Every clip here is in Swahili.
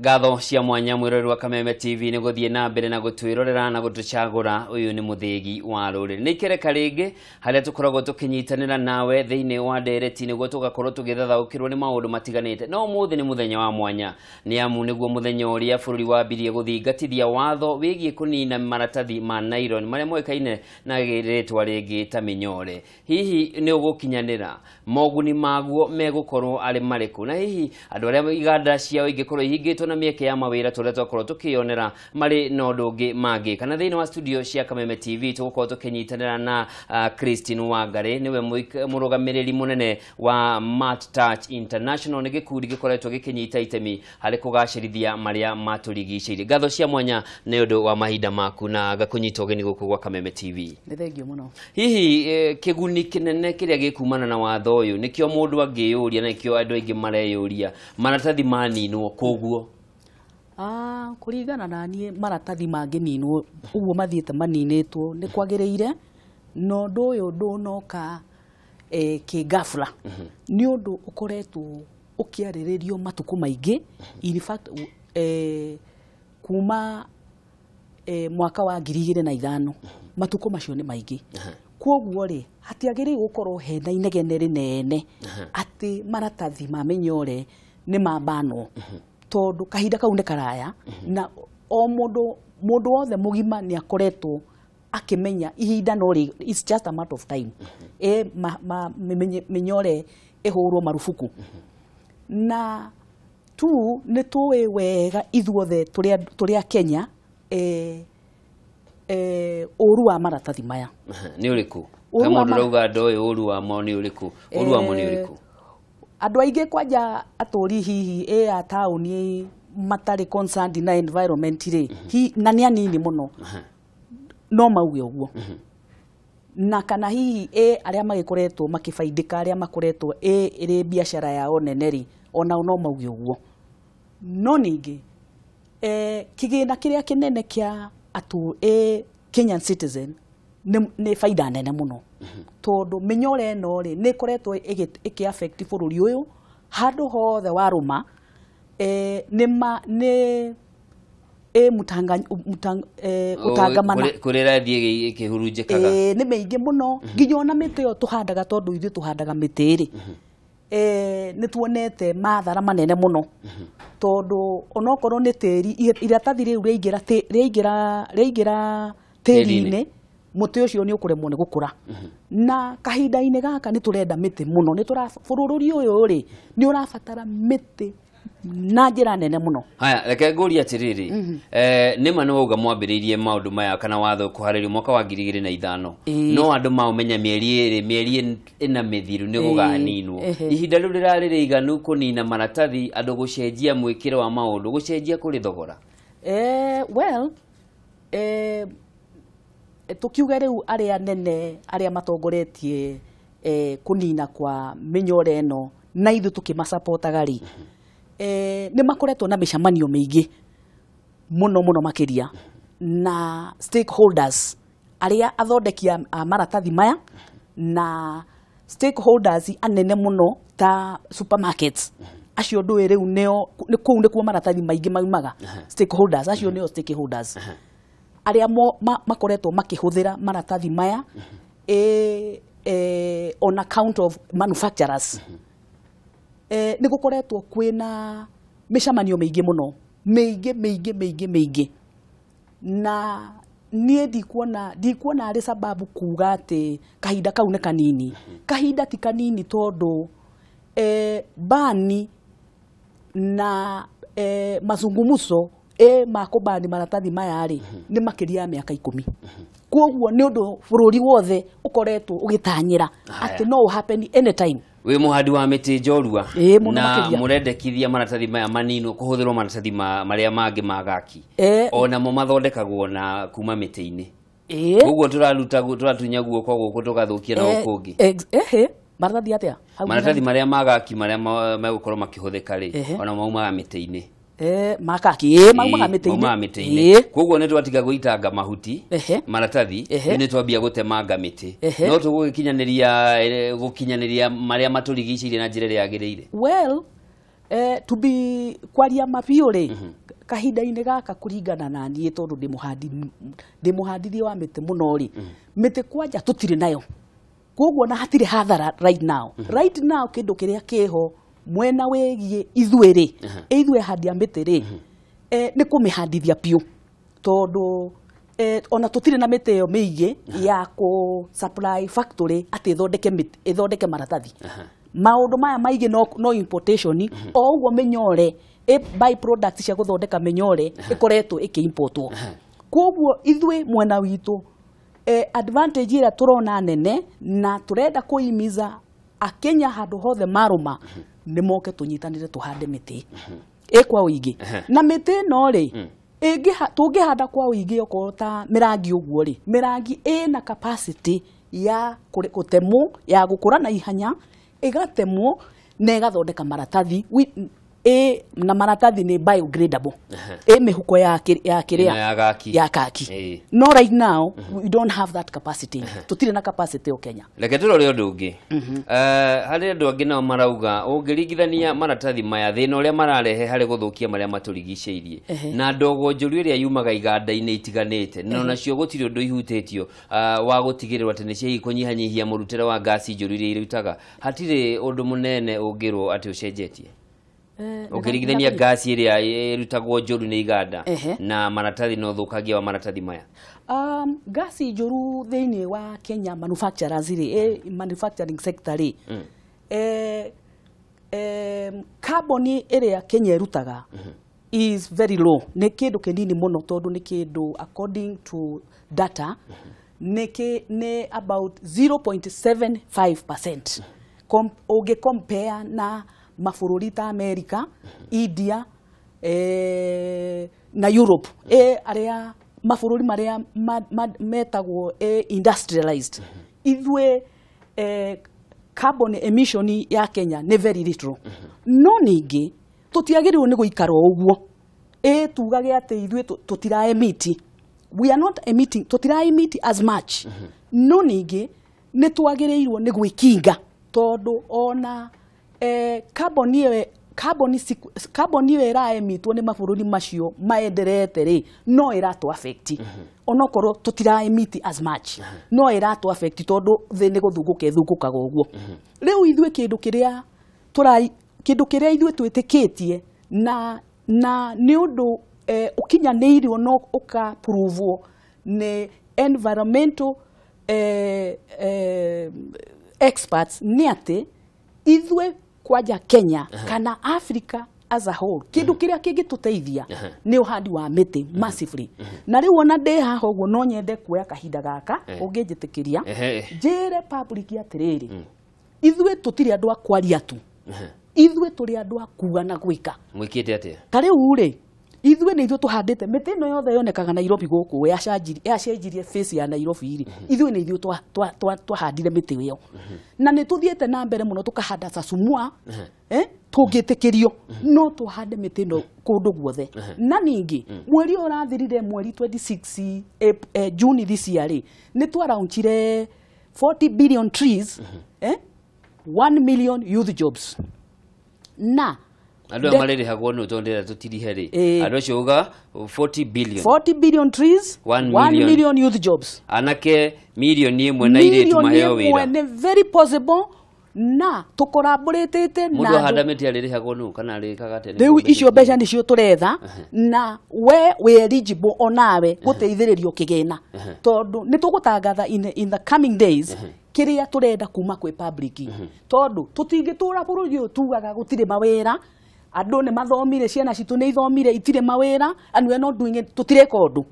Gatho cia mwanya mwirori wa Kameme TV ni guthie na mbere na gutwirorera na gutucagura uyu ni muthegi wa ruriri ni kereka ringi haria tukoragwo tukinyitanira nawe thiini wa ndereti niguo tugakorwo tugithathaukirwo ni maundu matiganite no muthi ni muthenya wa mwanya ni amu niguo muthenya uria bururi wambirie guthingatithia watho wigie kunina maratathi ma nylon maria moikaine na giritwa ringi ta minyore hihi ni ugukinyanira moguni maguo megukorwo ari mariku na hihi andu aria iganda ciao ingikorwo ihingitwo na mieke ya mawira turia twakorwo tukionera mari no ndungi magi kana thiini wa studio cia Kameme TV tugukorwo tukinyitanira na Christine Wangari niwe murugamiriri munene wa Maratathi International ni gikundi gikoretwo gikinyita itemi hari kugacirithia maria maturigicire gatho cia mwanya ni undu wa mahinda maku na gakunyita ugeni guku gwa Kameme TV ni thengio muno hihi kiguni kinene kiria gikumana na watho uyu nikio mundu angiyuria na nikio andu aingi mareyuria maratathi maninwo koguo kuringana na nie maratathi mangininwo uguo mathiete maninitwo ni kwagiriire no nduyu ndunoka ki gafla ni undu ukoretwo ukiariririo matuku maingi in fact kuma mwaka wa 2005 matuku macio ni maingi koguo ri hatiagiri gukorwo hena inegene rinene ati maratathi ma minyore ni mabano tondu kahinda kau ni karaya na o mundu wothe mugima ni akoretwo akimenya ihinda no ri it's just a matter of time minyore ihurwo marufuku na tu ni tuwe wega ithuothe turia Kenya uru wa maratathi maya ni uriku kama ndurauga ndoe uru wa mo ni uriku uru wa mo ni uriku andu aingi kwanja aturi hihi a tauni matari concerned na environment ri na ni anini muno no mauge uguo na kana hihi aria magikoretwo makifaidika aria makoretwo iri biashara yao neneri ona no mauge uguo no ningi kigina kiria kinene kia atu Kenyan citizen ne faida nene muno tondu minyore no ri ne koretwo iki affect bururi uyu handu hothe waruma ne mutangamana kurira thie ikihurunjikaga ni meingi muno nginya ona miti yo tuhandaga tondu ithu tuhandaga miti ri ni tuonete mathara manene muno tondu onokorwo ni tiri iratathi riu reingira tiri-ini muti ucio ni ukuremwo ni gukura na kahinda-ini gaka ni turenda miti muno ni bururi uyu ri ni urabatara miti na njira nene muno haya reke nguria atiriri nima no uga mwambiririe maundu maya kana watho kuharirio mwaka wa 2005 no andu maumenya mieri ina mithiru ni guganinwo ihinda riu rirari riganu kunina maratathi andu gucenjia mwikiro wa maundu gucenjia kuri thogora well tukiuga riu aria nene aria matongoretie kunina kwa minyore eno na ithu tukimasupportaga ri ni makoretwo na mishamanio mingi muno makiria na stakeholders aria athondekia maratathi maya na stakeholders anene muno ta supermarkets acio ndu riu neo ni kuu ndikuo maratathi maingi maumaga stakeholders acio neo stakeholders aria makoretwo makihuthira maratathi maya on account of manufacturers ni gukoretwo kwina mishamanio mingi muno mingi na nie ndikuona ari sababu kuga ati kahinda kau ne kanini kahinda ti kanini tondu bani na mazungumuzo makubani maratathi maya ri ni makiria miaka 10 koguo ni undu bururi wothe ukoretwo ugitanyira ati no happen anytime we muhadi wa miti njorua na murendekithia maratathi maya manino kuhuthirwo maratathi maria mangi magaki ona mo mathondekagwo na kuma miti-ini koguo turatunya guoko guku tugathukia na gukungi maratathi atia maratathi maria magaki maria megukorwo makihuthika ri ona maumaga miti-ini makaki maumaga miti-ini koguo ni twatiga guitanga mahuti maratathi ni twambia gutemanga miti no tugukinyaniria maria maturigicirie na njira yagiriire well to be kwaria mabiore kahinda-inĩ gaka kũringana na niĩ tondũ ndĩ mũhandithia wa mĩtĩ mũno rĩ mĩtĩ kwanja tũtirĩ nayo koguo na hatirĩ hathara right now kĩndũ kĩrĩa kĩho mwena wĩgiĩ ithuĩ rĩ ithuĩ handia mĩtĩ rĩ nĩ kũmĩhandithia biũ tondũ ona tũtirĩ na mĩtĩ ĩyo mĩingĩ ya kũ supply factory atĩ ĩthondeke maratathi maũndũ maya maingĩ no importation o ũguo minyore by products cia gũthondeka minyore ĩkoretwo ĩkĩimportwo koguo ithuĩ mwena witũ advantage ĩrĩa tũrona nene na tũrenda kũimiza akenya handũ hothe marũma nĩ moke tũnyitanĩre tũhande mĩtĩ kwa ũingĩ na mĩtĩ ĩno rĩ tũngĩhanda kwa ũingĩ okorwo ta mĩrangi ũguo rĩ mĩrangi ĩna capacity ya gũtemwo ya gũkũra na ihenya ĩgatemwo na ĩgathondeka maratathi na maratathi nĩ biodegradable mĩhuko ya kaki no right now we don't have that capacity tũtirĩ na capacity o Kenya reke tũrore ũndũ ũngĩ harĩ andũ angĩ nao marauga ũngĩringithania maratathi maya thĩna ũrĩa mararehe harĩ gũthũkia marĩa matũrigicĩirie na ndogo njũru ĩrĩa yumaga iganda-inĩ itiganĩte na onacio gũtirĩ ũndũ ihutĩtio wa gũtigĩrĩrwo atĩ nĩ ciahii kũnyihanyihia mũrutĩre wa gasi njũru iria irutaga hatirĩ ũndũ mũnene ũngĩrwo atĩ ũcenjetie ũkĩringithania gasi ĩrĩa ĩrutagwo njũru nĩ iganda na maratathi no thũkagia wa maratathi maya gasi njũru thĩinĩ wa Kenya manufacturers manufacturing sector carbon ĩrĩa Kenya ĩrutaga is very low nĩ kĩndũ kĩnini mũno tondũ nĩ kĩndũ according to data nĩ about 0.75% ũngĩ compare na mabũrũri ta America, India na Europe arĩa mabũrũri marĩa metagwo industrialized ithuĩ carbon emission ya Kenya nĩ very little no ningĩ tũtiagĩrĩirwo nĩ gũikara ũguo tugage atĩ ithuĩ tũtira emit we are not emitting tũtira emit as much no ningĩ nĩ twagĩrĩirwo nĩ gwĩkinga tondũ ona carbon ĩyo ĩraemitwo nĩ mabũrũri macio maenderete rĩ no ĩratũ affect onokorwo tũtira emit as much no ĩratũ affect tondũ thĩ nĩ gũthũngũka ĩthũngũkaga ũguo rĩu ithuĩ kĩndũ kĩrĩa ithuĩ twĩtĩkĩtie na nĩ ũndũ ũkinyanĩirio no ũkapruvwo nĩ environmental experts nĩ atĩ ithuĩ kwanja Kenya kana Africa as a whole kĩndũ kĩrĩa kĩngĩtũteithia nĩ ũhandi wa mĩtĩ massively na rĩu ona ndĩ haha ũguo no nyende kuoya kahinda gaka ũngĩnjĩtĩkĩria njĩre public atĩrĩrĩ ithuĩ tũtirĩ andũ a kwaria tu ithuĩ tũrĩ andũ a kuga na gwĩka mwĩkĩte atĩa ta rĩu rĩ ithuĩ nĩ ithuĩ tũhandĩte mĩtĩ ĩno yothe yonekaga Nairobi gũkũ yacenjirie face ya Nairobi rĩ ithuĩ nĩ ithuĩ twahandire mĩtĩ ĩyo na nĩ tũthiĩte na mbere mũno tũkahanda Sasumua tũngĩtĩkĩrio no tũhande mĩtĩ ĩno kũndũ guothe na ningĩ mweri ũrathirire mweri 26 June this year rĩ nĩ twaraunchire 40 billion trees 1 million youth jobs na andũ marĩrĩhagwo nĩ tondũ tũtirihe rĩ andũ acio uga 40 billion trees 1 million youth jobs anake milioni ĩmwe na irĩtu maheo wĩra nĩ very possible na tũkoramborĩtĩte na mũndũ ahanda mĩtĩ arĩrĩhagwo nũ kana arĩkaga tene rĩu icio mbeca nĩcio tũretha na we eligible onawe gũteithĩrĩrio kĩgĩna tondũ nĩ tũgũtangatha in the coming days kĩrĩa tũrenda kuma kwĩ public tondũ tũtingĩtũra bũrũri ũyũ tugaga gũtirĩ mawĩra andũ nĩ mathomire ciana citũ nĩ ithomire itirĩ mawĩra and we are not doing it tũtireka ũndũ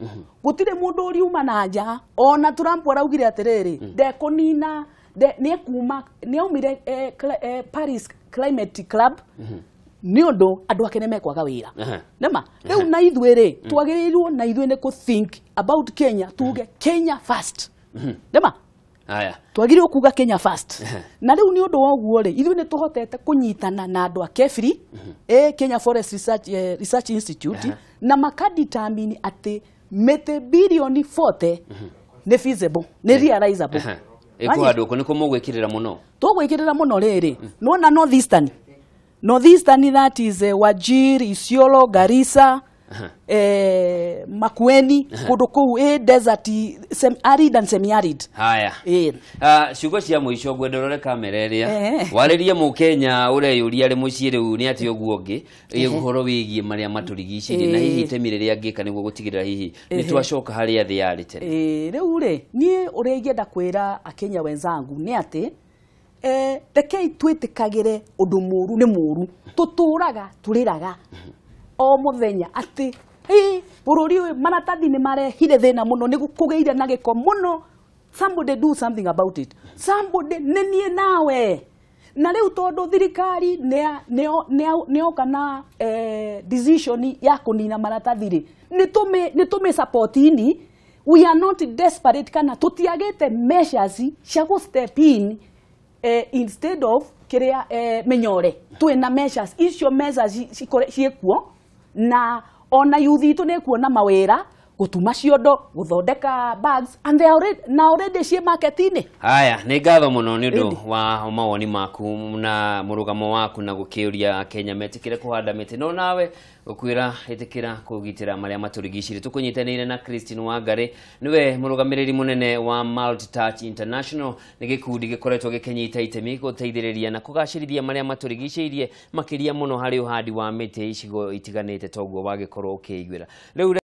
gũtirĩ mũndũ ũriuma na nja ona Trump araugire atĩrĩrĩ ndekũnina nĩ aumire Paris Climate Club nĩ ũndũ andũ ake nĩ mekwaga wĩra nema rĩu na ithuĩ rĩ twagĩrĩirwo na ithuĩ nĩ kũ think about Kenya tuge Kenya first nema aya twagĩrĩirwo kuga Kenya first na rĩu nĩ ũndũ wa ũguo rĩ ithuĩ nĩ tũhotete kũnyitana na andũ a KEFRI Kenya Forest Research Institute na makadetermine atĩ mĩtĩ bilioni 40 nĩ feasible nĩ realizable ĩkũhandwo kũ nĩ kũ mũgwĩkĩrĩra mũno tũgwĩkĩrĩra mũno rĩrĩ nona North Eastern Northeastern, that is Wajir, Isiolo, Garissa, Makueni, Kodoko, desert, arid and semi-arid. Haya. Shugo cia muico gwendorore kamera iria. Waririe mu Kenya ure yuria ri mucii riu ni ati oguongi. Uhoro wigie maria maturigicirie na hihi temi riria ngika niguo gutigirira hihi ni twacoka haria thi yari tene. Riu ri nie uri ngienda kwira akenya wenzangu ni ati rekei twitikagire undu muru ni muru. Tuturaga turiraga o muthenya ati bururi uyu Maratathi ni marehire thina muno ni kugeire na giko muno. Somebody do something about it. Somebody nenie nawe na riu tondu thirikari neo kana decision ya kunina Maratathi ri ni tume support ini. We are not desperate kana tutiagete measures cia go step in instead of kiria minyore twina measures icio measures ciekuo na ona youth itu ne kuona mawira gutuma ciondo guthondeka bags and they already cie market-ini. Haya ni ngatho muno ni ndu wa mawoni maku na murugamo waku na gukiuria Kenya metikire kuhanda miti no nawe ukwira itikira kugitira maria maturigicire tukunyitanire na Christine Wangari niwe murugamiriri munene wa Maratathi International ni gikundi gikoretwo gikinyita itemi guteithiriria na kugacirithia maria maturigicirie makiria muno hari uhandi wa miti icigo itiganite toguo wagikorwo ukiigwira riu